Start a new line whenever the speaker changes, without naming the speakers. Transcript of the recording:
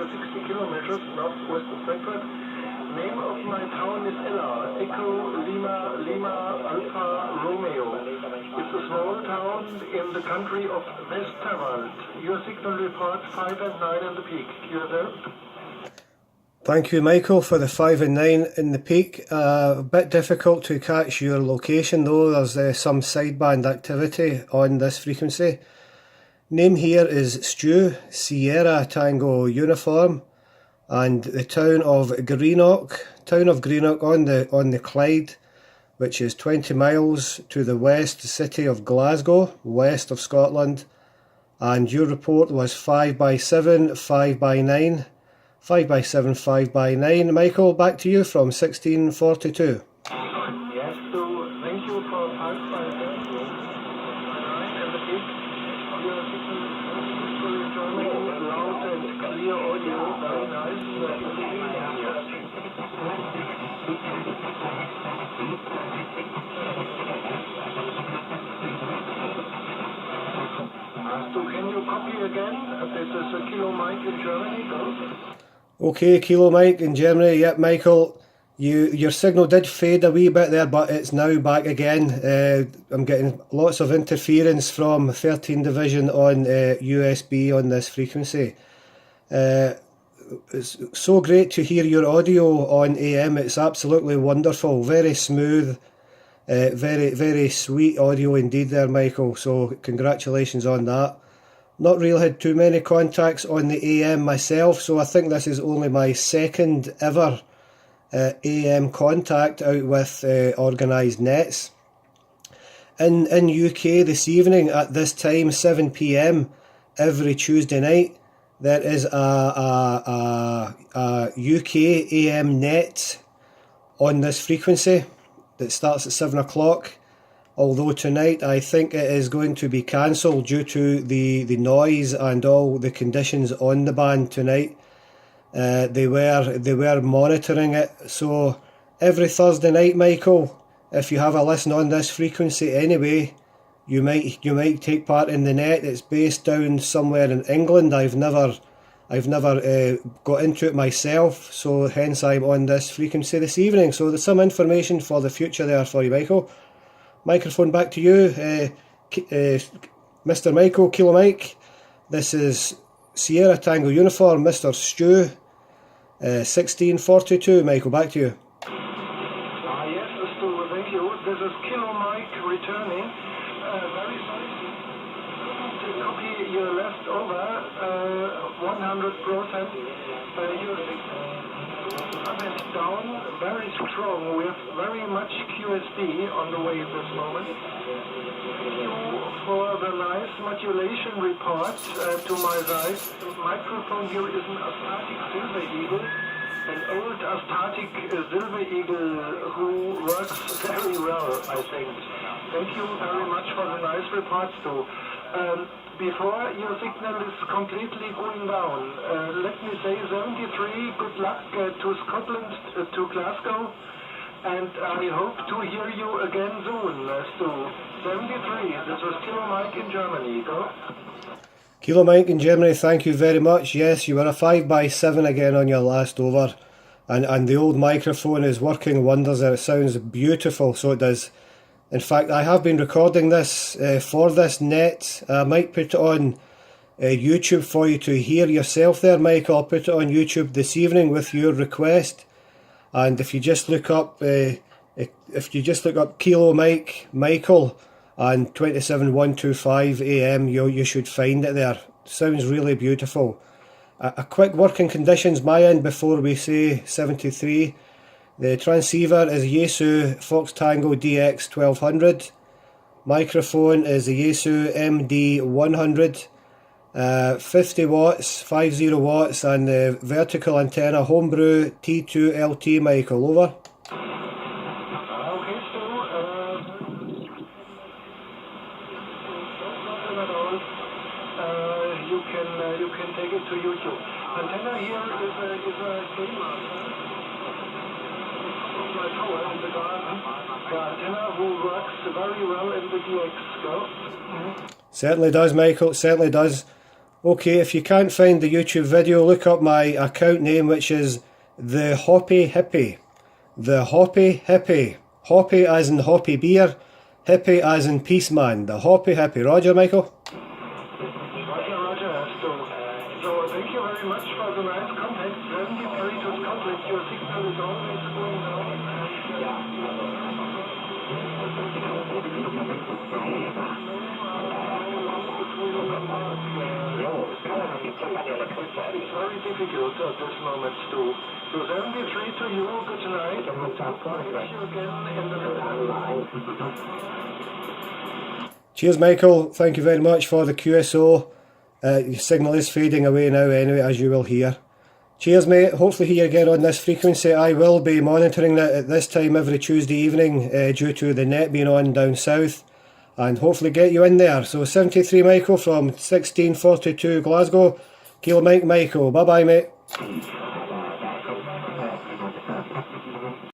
you're 60 kilometers northwest of Frankfurt. Name of my town is Ella, Echo Lima Lima Alpha Romeo. It's a small town in the country of Westerwald. Your signal report 5 and 9 in the peak. Yourself?
Thank you, Michael, for the 5 and 9 in the peak. A bit difficult to catch your location though, there's some sideband activity on this frequency. Name here is Stu, Sierra Tango Uniform, and the town of Greenock on the Clyde, which is 20 miles to the west city of Glasgow, west of Scotland. And your report was 5 by 7, 5 by 9. 5 by 7, 5 by 9. Michael, back to you from 1642.
Yes, so thank you for 5 by 7. And the peak. Your signal is joining loud and clear audio. Very nice. So can you copy again? This is a Kilo Mike in Germany, go.
Okay, Kilo Mike in Germany. Yep, Michael, your signal did fade a wee bit there, but it's now back again. I'm getting lots of interference from 13 Division on USB on this frequency. It's so great to hear your audio on AM. It's absolutely wonderful, very smooth, very sweet audio indeed there, Michael. So congratulations on that. Not really had too many contacts on the AM myself, so I think this is only my second ever AM contact out with organised nets. In UK this evening at this time, 7 PM every Tuesday night, there is a UK AM net on this frequency that starts at 7 o'clock. Although tonight I think it is going to be cancelled due to the noise and all the conditions on the band tonight. They were monitoring it. So every Thursday night, Michael, if you have a listen on this frequency anyway, you might take part in the net. It's based down somewhere in England. I've never got into it myself, so hence I'm on this frequency this evening. So there's some information for the future there for you, Michael. Microphone back to you, Mr. Michael, Kilo Mike. This is Sierra Tango Uniform, Mr. Stu, 1642. Michael, back to you.
Yes, Stu, thank you. This is Kilo Mike returning. Very sorry to copy your leftover 100%. Your up and down, very strong. We have very much QSD on the way at this moment. Thank you for the nice modulation report to my right. The microphone here is an Astatic Silver Eagle, an old Astatic Silver Eagle who works very well, I think. Thank you very much for the nice reports too. Before your signal is completely going down, let me say 73, good luck to Scotland, to Glasgow, and I hope to hear you again soon, Stu. 73, this was Kilo Mike in Germany, go.
Kilo Mike in Germany, thank you very much. Yes, you were a 5 by 7 again on your last over, and the old microphone is working wonders there. It sounds beautiful, so it does. In fact, I have been recording this for this net. I might put it on YouTube for you to hear yourself there, Michael. I'll put it on YouTube this evening with your request. And if you just look up, Kilo Mike Michael and 27125 AM, you should find it there. Sounds really beautiful. A quick working conditions my end before we say 73. The transceiver is Yaesu Fox Tango DX 1200. Microphone is the Yaesu MD 100. 50 watts, 50 watts, and the vertical antenna Homebrew T2 LT, Michael, over.
Okay, so, you can take it to YouTube. Antenna here is a gamer. My tower in the garden. The antenna who works very well in the DX, go.
Certainly does, Michael, certainly does. Okay, if you can't find the YouTube video, look up my account name, which is The Hoppy Hippie. The Hoppy Hippie. Hoppy as in hoppy beer, hippie as in peace man. The Hoppy Hippie. Roger, Michael?
Roger. So thank you very much for the nice contact. 73 to Scotland. Your signal is always going down. It's very difficult at this moment too. So 73 to you. Good night. See you again in the return.
Cheers, Michael. Thank you very much for the QSO. Your signal is fading away now anyway, as you will hear. Cheers, mate. Hopefully hear you again on this frequency. I will be monitoring that at this time every Tuesday evening due to the net being on down south, and hopefully get you in there. So 73 Michael from 1642 Glasgow. Kilo Mike Michael. Bye-bye, mate.